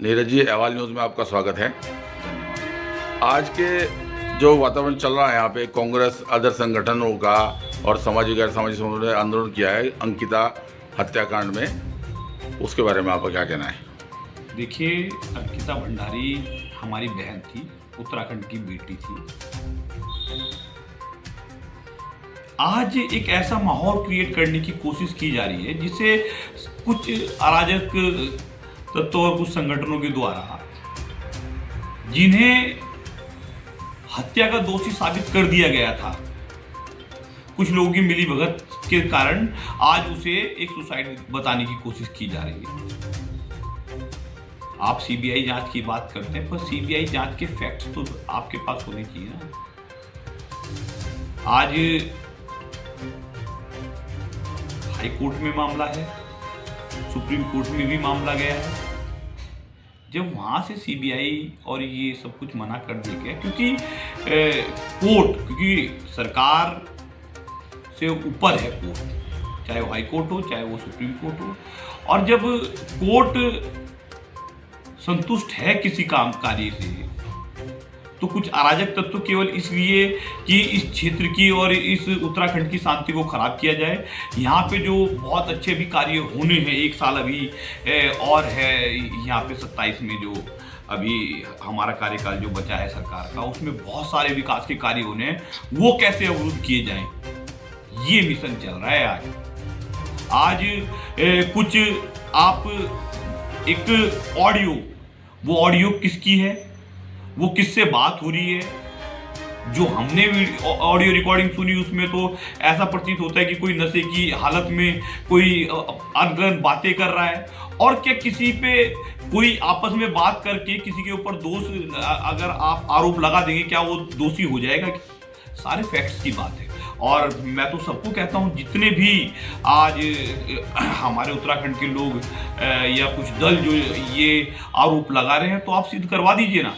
नीरज जी, अहवाल न्यूज़ में आपका स्वागत है। आज के जो वातावरण चल रहा है यहाँ पे, कांग्रेस अदर संगठनों का और सामाजिक गैर सामाजिक संगठनों ने आंदोलन किया है अंकिता हत्याकांड में, उसके बारे में आपका क्या कहना है? देखिए, अंकिता भंडारी हमारी बहन थी, उत्तराखंड की बेटी थी। आज एक ऐसा माहौल क्रिएट करने की कोशिश की जा रही है जिससे कुछ अराजक तत्वों और कुछ संगठनों के द्वारा जिन्हें हत्या का दोषी साबित कर दिया गया था, कुछ लोगों की मिलीभगत के कारण आज उसे एक सुसाइड बताने की कोशिश की जा रही है। आप सीबीआई जांच की बात करते हैं, पर सीबीआई जांच के फैक्ट्स तो आपके पास होने चाहिए ना। आज हाई कोर्ट में मामला है, सुप्रीम कोर्ट में भी मामला गया है। जब वहां से सीबीआई और ये सब कुछ मना कर दिया गया, क्योंकि क्योंकि सरकार से ऊपर है कोर्ट, चाहे वो हाई कोर्ट हो चाहे वो सुप्रीम कोर्ट हो, और जब कोर्ट संतुष्ट है किसी काम कार्य से, तो कुछ अराजक तत्व केवल इसलिए कि इस क्षेत्र की और इस उत्तराखंड की शांति को खराब किया जाए, यहाँ पे जो बहुत अच्छे भी कार्य होने हैं, एक साल अभी और है यहाँ पे 27 में जो अभी हमारा कार्यकाल जो बचा है सरकार का, उसमें बहुत सारे विकास के कार्य होने हैं, वो कैसे अवरुद्ध किए जाएं, ये मिशन चल रहा है आज। कुछ आप एक ऑडियो, वो ऑडियो किसकी है, वो किससे बात हो रही है, जो हमने ऑडियो रिकॉर्डिंग सुनी उसमें तो ऐसा प्रतीत होता है कि कोई नशे की हालत में कोई अनगढ़ बातें कर रहा है। और क्या किसी पे कोई आपस में बात करके किसी के ऊपर दोष अगर आप आरोप लगा देंगे, क्या वो दोषी हो जाएगा? सारे फैक्ट्स की बात है। और मैं तो सबको कहता हूँ, जितने भी आज हमारे उत्तराखंड के लोग या कुछ दल जो ये आरोप लगा रहे हैं, तो आप सिद्ध करवा दीजिए ना।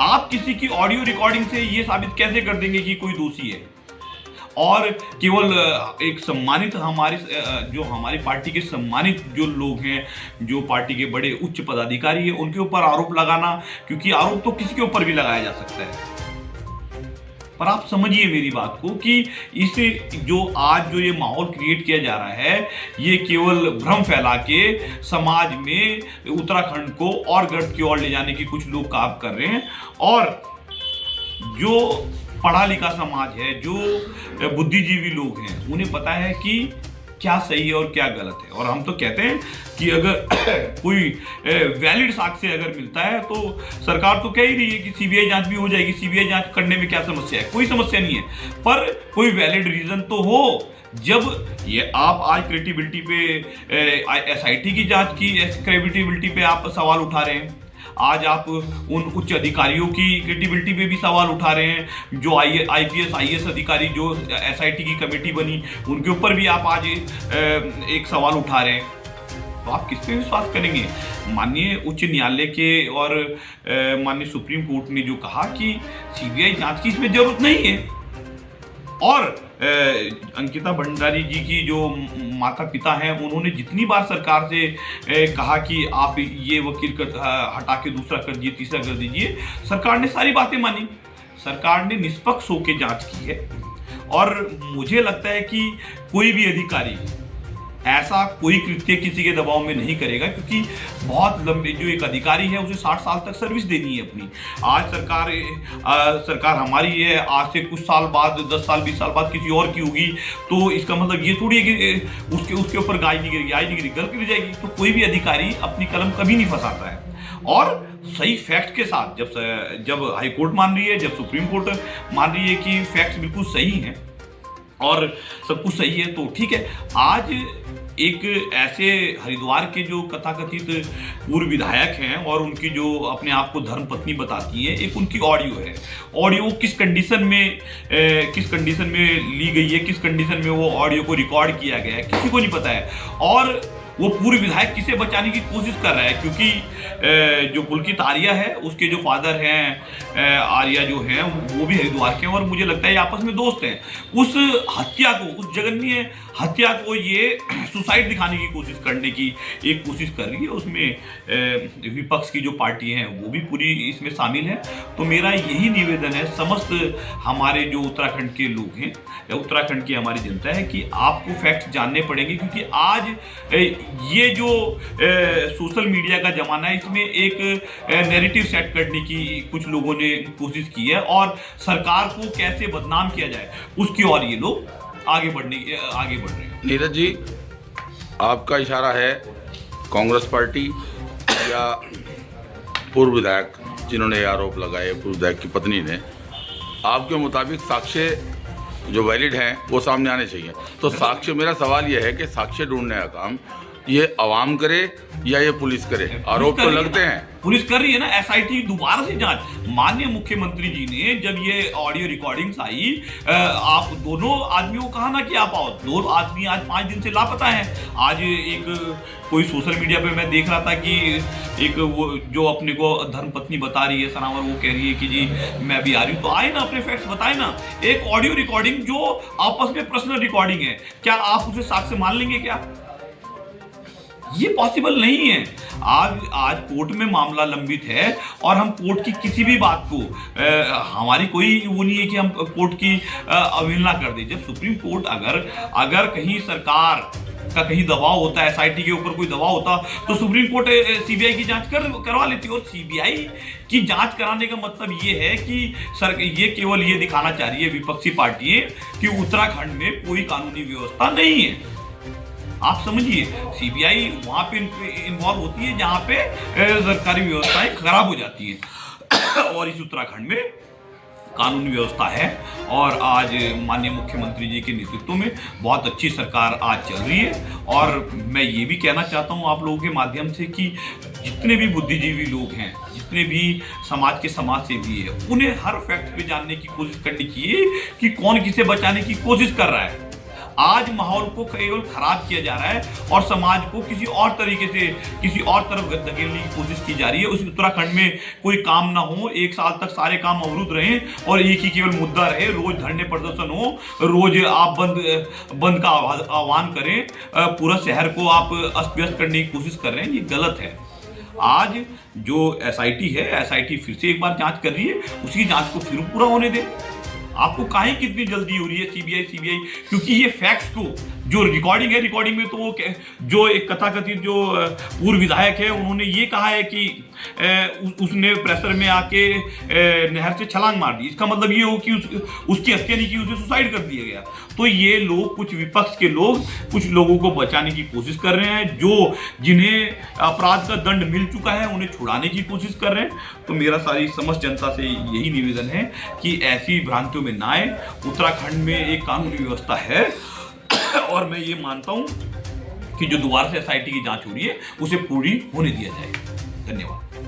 आप किसी की ऑडियो रिकॉर्डिंग से ये साबित कैसे कर देंगे कि कोई दोषी है? और केवल एक सम्मानित हमारी पार्टी के सम्मानित जो लोग हैं, जो पार्टी के बड़े उच्च पदाधिकारी हैं, उनके ऊपर आरोप लगाना, क्योंकि आरोप तो किसी के ऊपर भी लगाया जा सकता है। पर आप समझिए मेरी बात को कि इसे जो आज जो ये माहौल क्रिएट किया जा रहा है, ये केवल भ्रम फैला के समाज में उत्तराखंड को और गर्त की ओर ले जाने की कुछ लोग काम कर रहे हैं। और जो पढ़ा लिखा समाज है, जो बुद्धिजीवी लोग हैं, उन्हें पता है कि क्या सही है और क्या गलत है। और हम तो कहते हैं कि अगर कोई वैलिड साक्ष्य अगर मिलता है, तो सरकार तो कह ही रही है कि सीबीआई जांच भी हो जाएगी। सीबीआई जांच करने में क्या समस्या है? कोई समस्या नहीं है, पर कोई वैलिड रीजन तो हो। जब ये आप आज क्रेडिबिलिटी पे एसआईटी की जांच की क्रेडिबिलिटी पे आप सवाल उठा रहे हैं, आज आप उन उच्च अधिकारियों की क्रेडिबिलिटी पे भी सवाल उठा रहे हैं, जो आईपीएस आईएएस अधिकारी जो एसआईटी की कमेटी बनी, उनके ऊपर भी आप आज एक सवाल उठा रहे हैं। तो आप किस पे विश्वास करेंगे? माननीय उच्च न्यायालय के और माननीय सुप्रीम कोर्ट ने जो कहा कि सीबीआई जांच की इसमें जरूरत नहीं है, और अंकिता भंडारी जी की जो माता पिता हैं, उन्होंने जितनी बार सरकार से कहा कि आप ये वकील हटा के दूसरा कर दीजिए, तीसरा कर दीजिए, सरकार ने सारी बातें मानी। सरकार ने निष्पक्ष होकर जांच की है। और मुझे लगता है कि कोई भी अधिकारी ऐसा कोई कृत्य किसी के दबाव में नहीं करेगा, क्योंकि बहुत लंबे जो एक अधिकारी है, उसे 60 साल तक सर्विस देनी है अपनी। आज सरकार हमारी है, आज से कुछ साल बाद, 10 साल 20 साल बाद किसी और की होगी, तो इसका मतलब ये थोड़ी है कि उसके ऊपर गाय नहीं गिरेगी, आई नहीं गिरेगी, गल गिर जाएगी। तो कोई भी अधिकारी अपनी कलम कभी नहीं फंसाता है। और सही फैक्ट के साथ जब हाई कोर्ट मान रही है, जब सुप्रीम कोर्ट मान रही है कि फैक्ट्स बिल्कुल सही हैं और सब कुछ सही है, तो ठीक है। आज एक ऐसे हरिद्वार के जो कथाकथित पूर्व विधायक हैं और उनकी जो अपने आप को धर्म पत्नी बताती है, एक उनकी ऑडियो है। ऑडियो किस कंडीशन में ली गई है, किस कंडीशन में वो ऑडियो को रिकॉर्ड किया गया है, किसी को नहीं पता है। और वो पूर्व विधायक किसे बचाने की कोशिश कर रहा है, क्योंकि जो पुलकित आर्या है उसके जो फादर हैं आर्या जो हैं वो भी हरिद्वार के हैं और मुझे लगता है ये आपस में दोस्त हैं। उस हत्या को, उस जघन्य हत्या को ये सुसाइड दिखाने की कोशिश करने की एक कोशिश कर रही है। उसमें विपक्ष की जो पार्टी हैं वो भी पूरी इसमें शामिल है। तो मेरा यही निवेदन है समस्त हमारे जो उत्तराखंड के लोग हैं या उत्तराखंड की हमारी जनता है कि आपको फैक्ट्स जानने पड़ेंगे, क्योंकि आज ये जो सोशल मीडिया का ज़माना है इसमें एक नैरेटिव सेट करने की कुछ लोगों ने कोशिश की है और सरकार को कैसे बदनाम किया जाए उसकी ओर ये लोग आगे बढ़ रहे हैं। नीरज जी, आपका इशारा है कांग्रेस पार्टी या पूर्व विधायक जिन्होंने आरोप लगाए, पूर्व विधायक की पत्नी ने, आपके मुताबिक साक्ष्य जो वैलिड हैं वो सामने आने चाहिए। तो साक्ष्य, मेरा सवाल ये है कि साक्ष्य ढूंढने का काम ये अवाम करे या ये पुलिस करे? आरोप तो लगते हैं, पुलिस कर रही है ना। एसआईटी दोबारा से जांच, माननीय मुख्यमंत्री जी ने जब ये ऑडियो रिकॉर्डिंग्स आई, आप दोनों आदमियों को कहा ना कि आप आओ। दो आदमी आज 5 दिन से लापता हैं। आज एक कोई सोशल मीडिया पे मैं देख रहा था कि एक वो जो अपने को धर्मपत्नी बता रही है सनावर, वो कह रही है कि जी मैं भी आ रही हूँ। तो आए ना, अपने फैक्ट्स बताए ना। एक ऑडियो रिकॉर्डिंग जो आपस में पर्सनल रिकॉर्डिंग है, क्या आप उसे साक्ष्य मान लेंगे? क्या ये पॉसिबल नहीं है। आज कोर्ट में मामला लंबित है और हम कोर्ट की किसी भी बात को हमारी कोई वो नहीं है कि हम कोर्ट की अवहेलना कर दें। जब सुप्रीम कोर्ट अगर कहीं सरकार का कहीं दबाव होता है, एसआईटी के ऊपर कोई दबाव होता, तो सुप्रीम कोर्ट सीबीआई की जांच करवा लेती। और सीबीआई की जांच कराने का मतलब ये है कि ये केवल ये दिखाना चाह रही है विपक्षी पार्टियां कि उत्तराखंड में कोई कानूनी व्यवस्था नहीं है। आप समझिए, सीबीआई वहां पे इन्वॉल्व होती है जहां पे सरकारी व्यवस्थाएं खराब हो जाती हैं और इस उत्तराखंड में कानूनी व्यवस्था है। और आज माननीय मुख्यमंत्री जी के नेतृत्व में बहुत अच्छी सरकार आज चल रही है। और मैं ये भी कहना चाहता हूँ आप लोगों के माध्यम से कि जितने भी बुद्धिजीवी लोग हैं, जितने भी समाज के समाज सेवी है, उन्हें हर फैक्ट पे जानने की कोशिश करनी चाहिए कि कौन किसे बचाने की कोशिश कर रहा है। आज माहौल को केवल खराब किया जा रहा है और समाज को किसी और तरीके से किसी और तरफ धकेलने की कोशिश की जा रही है। उस उत्तराखंड में कोई काम ना हो, 1 साल तक सारे काम अवरुद्ध रहें और एक ही केवल मुद्दा रहे, रोज धरने प्रदर्शन हो, रोज आप बंद का आह्वान करें, पूरा शहर को आप अस्त व्यस्त करने की कोशिश कर रहे हैं। ये गलत है। आज जो एसआईटी है, एसआईटी फिर से एक बार जांच कर रही है, उसकी जांच को फिर पूरा होने दें। आपको काहे कितनी जल्दी हो रही है सीबीआई? क्योंकि ये फैक्ट्स को जो रिकॉर्डिंग है, रिकॉर्डिंग में तो वो जो एक कथाकथित जो पूर्व विधायक है उन्होंने ये कहा है कि उसने प्रेशर में आके नहर से छलांग मार दी। इसका मतलब ये हो कि उसकी हत्या नहीं की, उसे सुसाइड कर दिया गया। तो ये लोग, कुछ विपक्ष के लोग, कुछ लोगों को बचाने की कोशिश कर रहे हैं, जिन्हें अपराध का दंड मिल चुका है उन्हें छुड़ाने की कोशिश कर रहे हैं। तो मेरा सारी समस्त जनता से यही निवेदन है कि ऐसी भ्रांतियों में ना आए। उत्तराखंड में एक कानूनी व्यवस्था है और मैं ये मानता हूं कि जो दोबारा से एसआईटी की जांच हो रही है उसे पूरी होने दिया जाए। धन्यवाद।